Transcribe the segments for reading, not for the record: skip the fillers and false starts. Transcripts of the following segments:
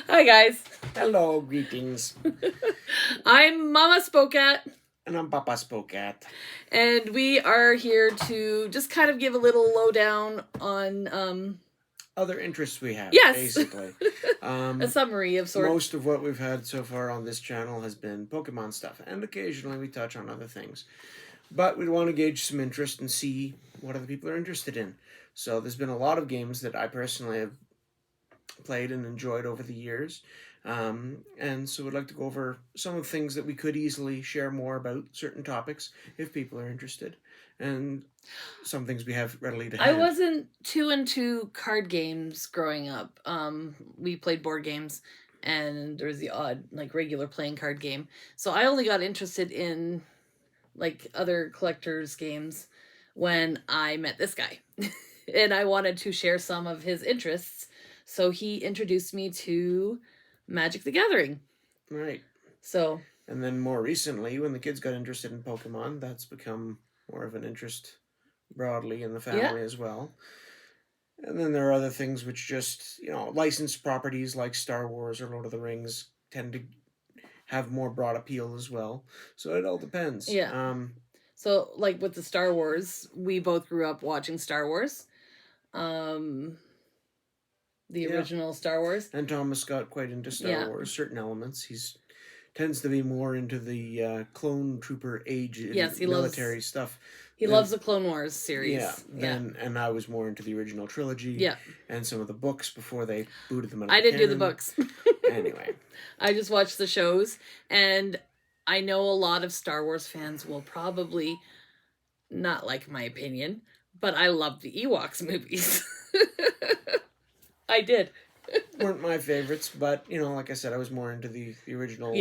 Hi, guys. Hello, greetings. I'm Mama Spokat, And I'm Papa Spokat. and we are here to just kind of give a little lowdown on, Other interests we have, yes, basically. a summary of sorts. Most of what we've had so far on this channel has been Pokemon stuff, and occasionally we touch on other things. But we'd want to gauge some interest and see what other people are interested in. So there's been a lot of games that I personally have played and enjoyed over the years. And so we'd like to go over some of the things that we could easily share more about certain topics if people are interested. And some things we have readily to hand. I wasn't too into card games growing up. We played board games, and there was the odd, like, regular playing card game. So I only got interested in, like, other collectors' games when I met this guy. And I wanted to share some of his interests. So he introduced me to Magic the Gathering. Right. So. And then more recently, when the kids got interested in Pokemon, that's become more of an interest broadly in the family as well. And then there are other things which just, licensed properties like Star Wars or Lord of the Rings tend to have more broad appeal as well. So it all depends. Yeah. So, like with the Star Wars, we both grew up watching Star Wars. The original Star Wars. And Thomas got quite into Star Wars, certain elements. He's tends to be more into the clone trooper age military stuff. He loves the Clone Wars series. And I was more into the original trilogy. Yeah. And some of the books before they booted them out of I didn't do the books. Anyway. I just watched the shows, and I know a lot of Star Wars fans will probably not like my opinion, but I love the Ewoks movies. I did. Weren't my favorites, but, like I said, I was more into the original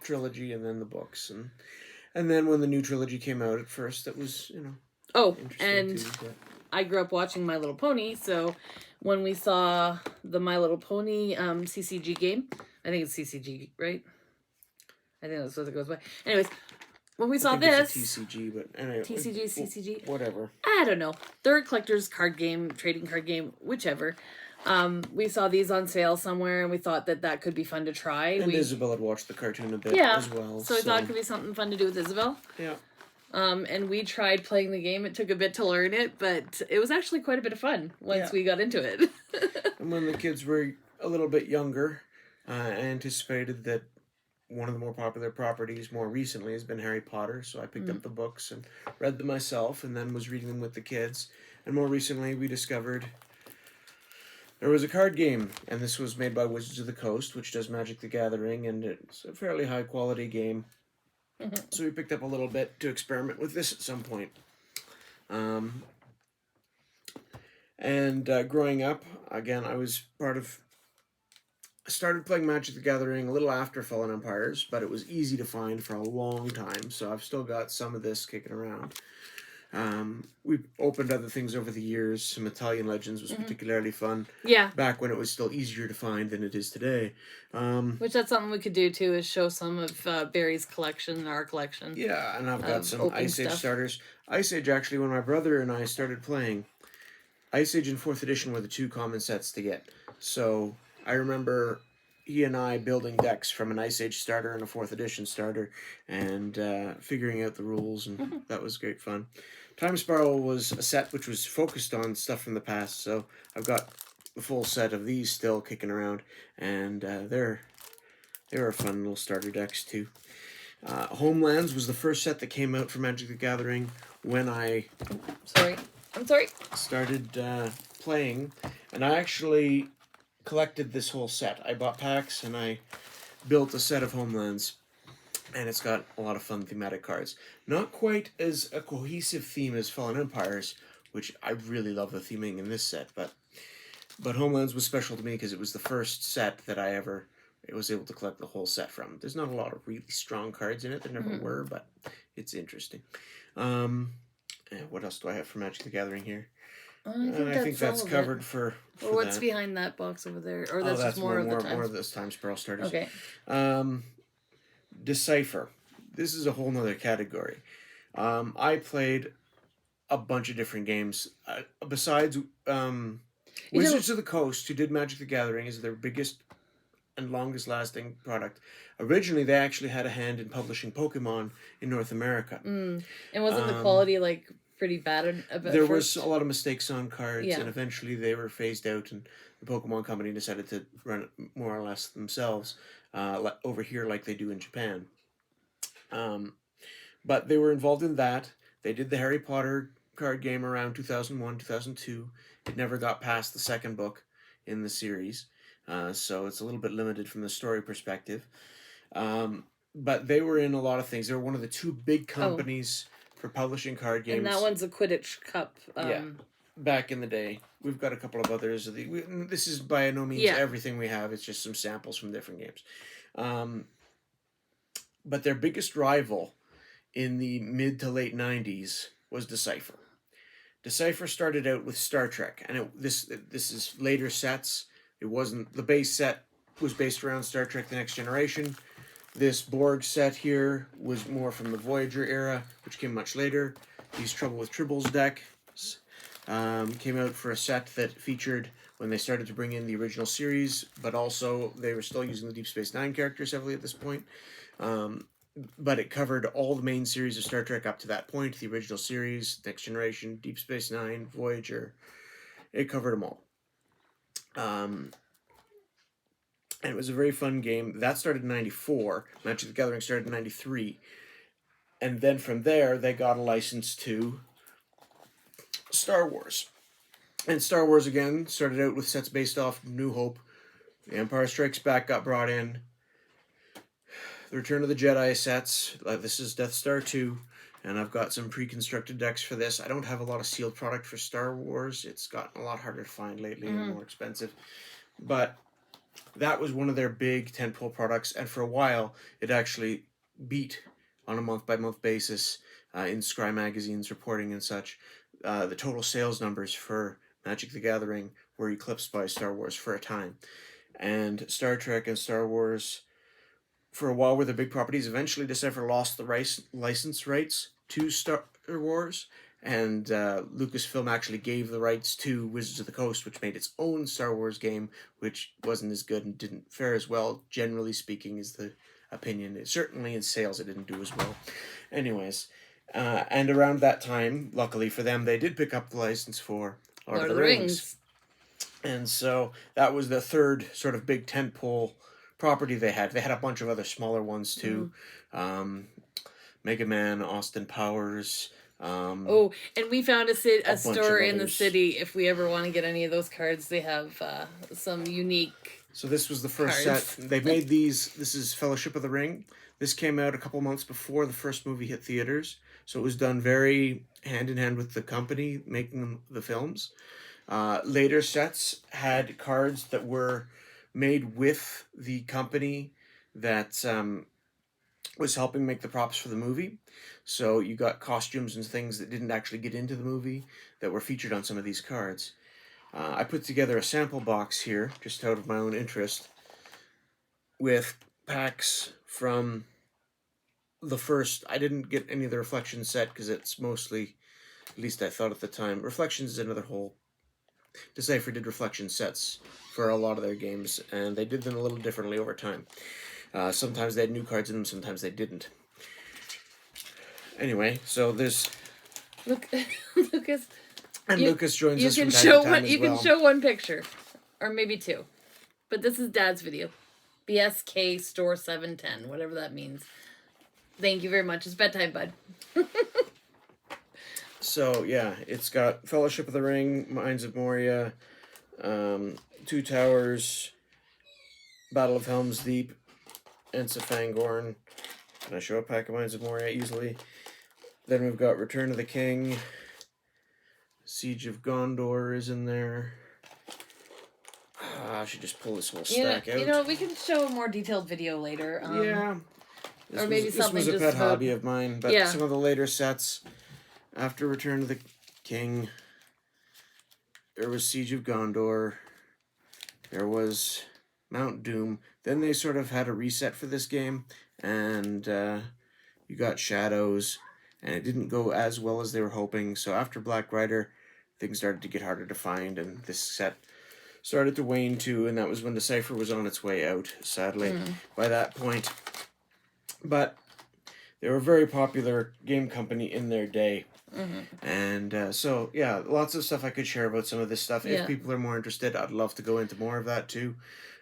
trilogy and then the books. And then when the new trilogy came out at first, that was, and too, I grew up watching My Little Pony, so when we saw the My Little Pony CCG game, I think it's CCG, right? I think that's what it goes by. Anyways, when we saw this... It's a TCG, but anyway. TCG, CCG? Whatever. I don't know. They're a collector's card game, trading card game, whichever. We saw these on sale somewhere, and we thought that could be fun to try. And Isabel had watched the cartoon a bit as well. So I thought it could be something fun to do with Isabel. Yeah. And we tried playing the game. It took a bit to learn it, but it was actually quite a bit of fun once we got into it. And when the kids were a little bit younger, I anticipated that one of the more popular properties more recently has been Harry Potter, so I picked up the books and read them myself and then was reading them with the kids. And more recently we discovered there was a card game, and this was made by Wizards of the Coast, which does Magic the Gathering, and it's a fairly high quality game. So we picked up a little bit to experiment with this at some point. Growing up, again, I started playing Magic the Gathering a little after Fallen Empires, but it was easy to find for a long time, so I've still got some of this kicking around. We opened other things over the years. Some Italian Legends was particularly fun. Yeah. Back when it was still easier to find than it is today. Which that's something we could do too, is show some of Barry's collection, our collection. Yeah, and I've got some Ice Age starters. Ice Age, actually, when my brother and I started playing, Ice Age and 4th edition were the two common sets to get. So I remember he and I building decks from an Ice Age starter and a 4th edition starter and figuring out the rules, and that was great fun. Time Spiral was a set which was focused on stuff from the past, so I've got the full set of these still kicking around, and they're fun little starter decks too. Homelands was the first set that came out for Magic the Gathering when I... I'm sorry. Started playing, and I actually collected this whole set. I bought packs, and I built a set of Homelands. And it's got a lot of fun thematic cards. Not quite as a cohesive theme as Fallen Empires, which I really love the theming in this set, but Homelands was special to me because it was the first set that I was able to collect the whole set from. There's not a lot of really strong cards in it. There never were, but it's interesting. What else do I have for Magic the Gathering here? I think that's covered for what's behind that box over there? Or that's just more of those Time Spiral starters. Okay. Decipher. This is a whole nother category. I played a bunch of different games. Besides Wizards of the Coast, who did Magic the Gathering, is their biggest and longest lasting product. Originally, they actually had a hand in publishing Pokemon in North America. And wasn't the quality like pretty bad at there first? was a lot of mistakes on cards, Yeah. and eventually they were phased out, and the Pokemon Company decided to run it more or less themselves over here like they do in Japan. But they were involved in that. They did the Harry Potter card game around 2001, 2002. It never got past the second book in the series, so it's a little bit limited from the story perspective. But they were in a lot of things. They were one of the two big companies for publishing card games. And that one's a Quidditch Cup. Yeah, back in the day. We've got a couple of others. This is by no means everything we have. It's just some samples from different games. But their biggest rival in the mid to late 90s was Decipher. Decipher started out with Star Trek, and this is later sets. It wasn't, the base set was based around Star Trek The Next Generation. This Borg set here was more from the Voyager era, which came much later. These Trouble with Tribbles decks came out for a set that featured when they started to bring in the original series, but also they were still using the Deep Space Nine characters heavily at this point. But it covered all the main series of Star Trek up to that point, the original series, Next Generation, Deep Space Nine, Voyager. It covered them all. And it was a very fun game. That started in 94. Magic the Gathering started in 93. And then from there, they got a license to Star Wars. And Star Wars, again, started out with sets based off New Hope. The Empire Strikes Back got brought in. The Return of the Jedi sets. This is Death Star 2. And I've got some pre-constructed decks for this. I don't have a lot of sealed product for Star Wars. It's gotten a lot harder to find lately and more expensive. But that was one of their big tentpole products. And for a while, it actually beat on a month-by-month basis in Scry Magazine's reporting and such. The total sales numbers for Magic the Gathering were eclipsed by Star Wars for a time. And Star Trek and Star Wars, for a while, were the big properties. Eventually, Decipher lost the license rights to Star Wars, and Lucasfilm actually gave the rights to Wizards of the Coast, which made its own Star Wars game, which wasn't as good and didn't fare as well, generally speaking, is the opinion. Certainly in sales, it didn't do as well. Anyways, and around that time, luckily for them, they did pick up the license for Lord of the Rings. And so that was the third sort of big tentpole property they had. They had a bunch of other smaller ones too. Mega Man, Austin Powers. And we found a store in the city. If we ever want to get any of those cards, they have some unique. So this was the first set. They made these. This is Fellowship of the Ring. This came out a couple months before the first movie hit theaters. So it was done very hand in hand with the company making the films. Later sets had cards that were made with the company that was helping make the props for the movie. So you got costumes and things that didn't actually get into the movie that were featured on some of these cards. I put together a sample box here, just out of my own interest, with packs from the first. I didn't get any of the Reflection set because it's mostly, at least I thought at the time, Reflections is another whole. Decipher did Reflection sets for a lot of their games, and they did them a little differently over time. Sometimes they had new cards in them, sometimes they didn't. Anyway, so there's... Look, Lucas... And Lucas joins us from time to time as well. You can show one picture, or maybe two. But this is Dad's video. BSK Store 710, whatever that means. Thank you very much. It's bedtime, bud. So, yeah, it's got Fellowship of the Ring, Mines of Moria, Two Towers, Battle of Helm's Deep, Ensa Fangorn. Can I show a pack of Mines of Moria easily? Then we've got Return of the King. Siege of Gondor is in there. I should just pull this whole stack out. You know, we can show a more detailed video later. Yeah. This was a pet hobby of mine, but some of the later sets, after Return of the King, there was Siege of Gondor, there was Mount Doom. Then they sort of had a reset for this game, and you got Shadows, and it didn't go as well as they were hoping. So after Black Rider, things started to get harder to find, and this set started to wane too, and that was when Decipher was on its way out, sadly, by that point. But they were a very popular game company in their day. And so, yeah, lots of stuff I could share about some of this stuff. Yeah. If people are more interested, I'd love to go into more of that too.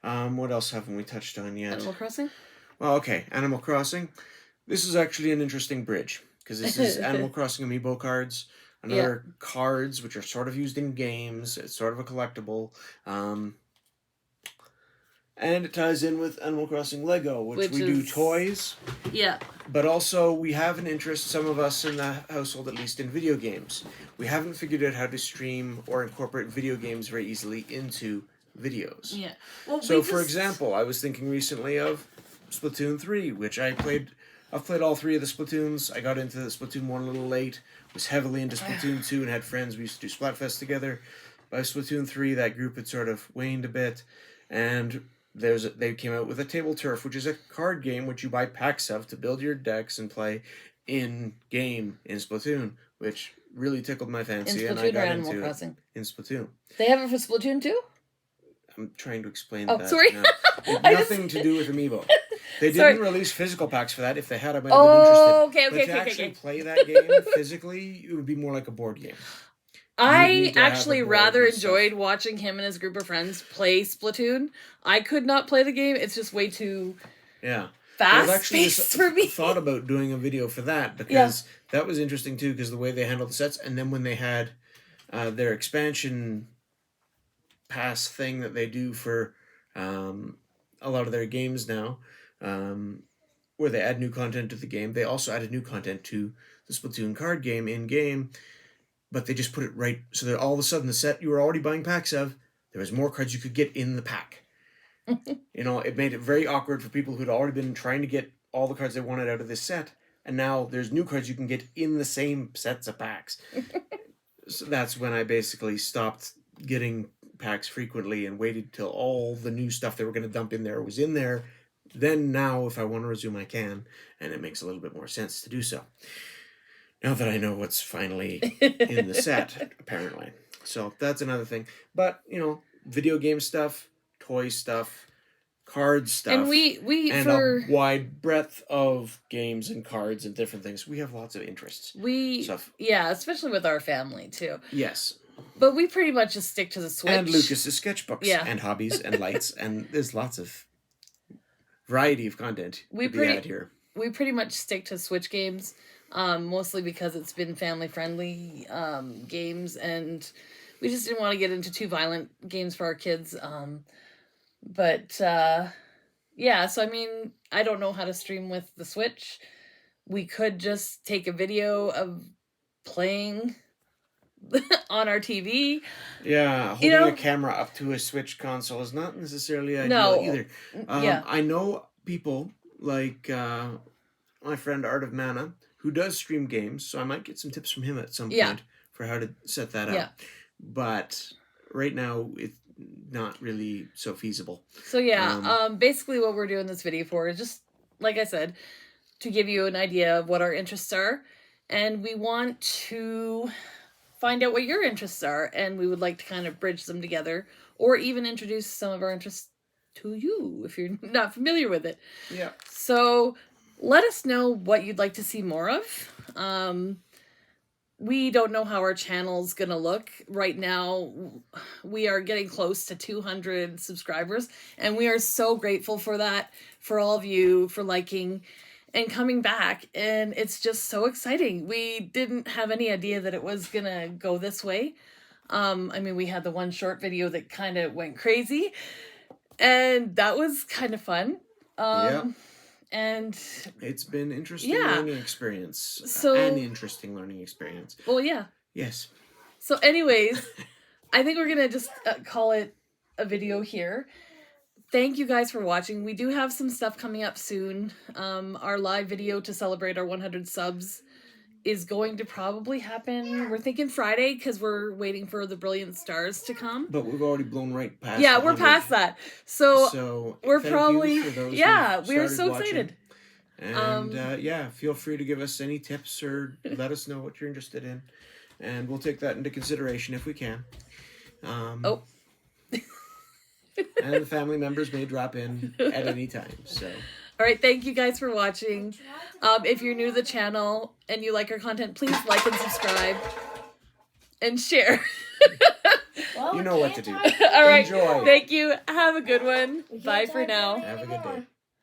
What else haven't we touched on yet? Animal Crossing? Well, okay, Animal Crossing. This is actually an interesting bridge, because this is Animal Crossing amiibo cards. Another cards, which are sort of used in games. It's sort of a collectible. And it ties in with Animal Crossing Lego, which we do toys. Yeah. But also, we have an interest, some of us in the household at least, in video games. We haven't figured out how to stream or incorporate video games very easily into videos. Yeah. Well, so, for example, I was thinking recently of Splatoon 3, which I've played all 3 of the Splatoons. I got into the Splatoon 1 a little late, was heavily into Splatoon 2 and had friends. We used to do Splatfest together. By Splatoon 3, that group had sort of waned a bit, and they came out with a Table Turf, which is a card game which you buy packs of to build your decks and play in-game in Splatoon, which really tickled my fancy, and I got into it in Splatoon. They have it for Splatoon too? I'm trying to explain that. Oh, sorry. No. It had nothing to do with Amiibo. They didn't release physical packs for that. If they had, I might have been interested. Okay. But to actually play that game physically, it would be more like a board game. I actually rather enjoyed watching him and his group of friends play Splatoon. I could not play the game. It's just way too fast-paced for me. I thought about doing a video for that, because that was interesting too, because the way they handled the sets, and then when they had their expansion pass thing that they do for a lot of their games now, where they add new content to the game, they also added new content to the Splatoon card game in-game, but they just put it right so that all of a sudden the set you were already buying packs of, there was more cards you could get in the pack. It made it very awkward for people who'd already been trying to get all the cards they wanted out of this set, and now there's new cards you can get in the same sets of packs. So that's when I basically stopped getting packs frequently and waited till all the new stuff they were going to dump in there was in there. Then now, if I want to resume, I can, and it makes a little bit more sense to do so. Now that I know what's finally in the set, apparently. So that's another thing. But, video game stuff, toy stuff, card stuff, and a wide breadth of games and cards and different things. We have lots of interests. Especially with our family, too. Yes. But we pretty much just stick to the Switch. And Lucas's sketchbooks and hobbies and lights, and there's lots of variety of content to be had here. We pretty much stick to Switch games, mostly because it's been family-friendly games, and we just didn't want to get into too violent games for our kids. So I mean, I don't know how to stream with the Switch. We could just take a video of playing on our TV. Yeah, holding a camera up to a Switch console is not necessarily ideal either. I know people like my friend Art of Mana, who does stream games, so I might get some tips from him at some point for how to set that up. But right now, it's not really so feasible. So basically what we're doing this video for is just, like I said, to give you an idea of what our interests are, and we want to find out what your interests are, and we would like to kind of bridge them together, or even introduce some of our interests to you if you're not familiar with it. Yeah. So let us know what you'd like to see more of. We don't know how our channel's gonna look. Right now, we are getting close to 200 subscribers, and we are so grateful for that, for all of you, for liking and coming back, and it's just so exciting. We didn't have any idea that it was gonna go this way. I mean, we had the one short video that kind of went crazy, and that was kind of fun. And it's been interesting learning experience. An interesting learning experience. Well, yeah. Yes. So anyways, I think we're gonna just call it a video here. Thank you guys for watching. We do have some stuff coming up soon. Our live video to celebrate our 100 subs is going to probably happen. We're thinking Friday, because we're waiting for the Brilliant Stars to come. But we've already blown right past. Yeah, we're past that. So we're probably we're so excited. And feel free to give us any tips or let us know what you're interested in, and we'll take that into consideration if we can. And the family members may drop in at any time. So. All right, thank you guys for watching. If you're new to the channel and you like our content, please like and subscribe and share. Well, you know what to do. All right. Enjoy. Thank you. Have a good one. Bye for now. Have a good day.